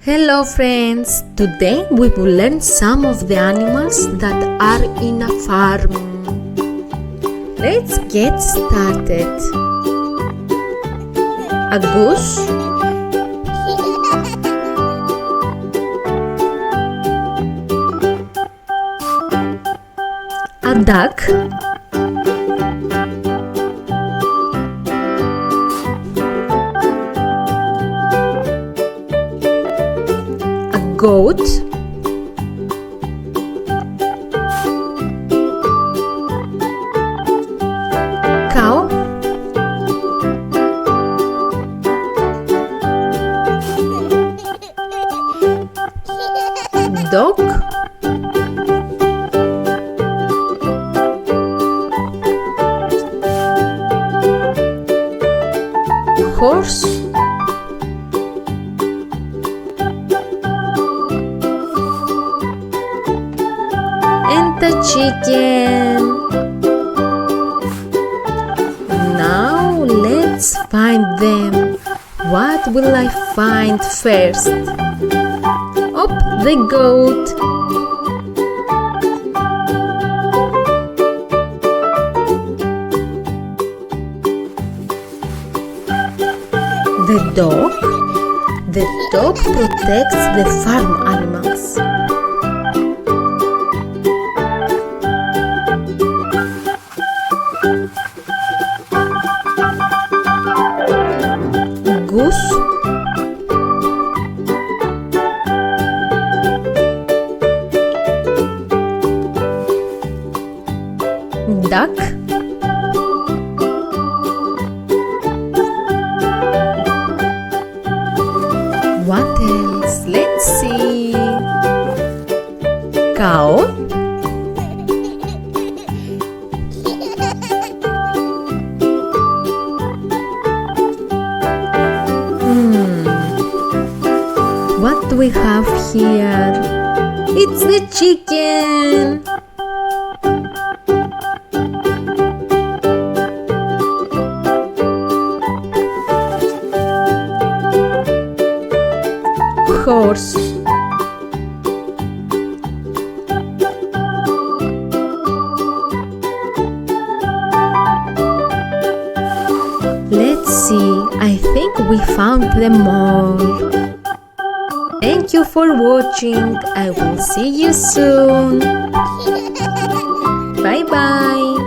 Hello friends! Today we will learn some of the animals that are in a farm. Let's get started. A goose, a duck, goat, cow, dog, horse, and the chicken. Now let's find them. What will I find first? Oh, the goat. The dog. The dog protects the farm animals. Goose, duck, what else? Let's see. Cow, what do we have here? It's the chicken! Horse, let's see, I think we found them all. Thank you for watching. I will see you soon. Bye bye.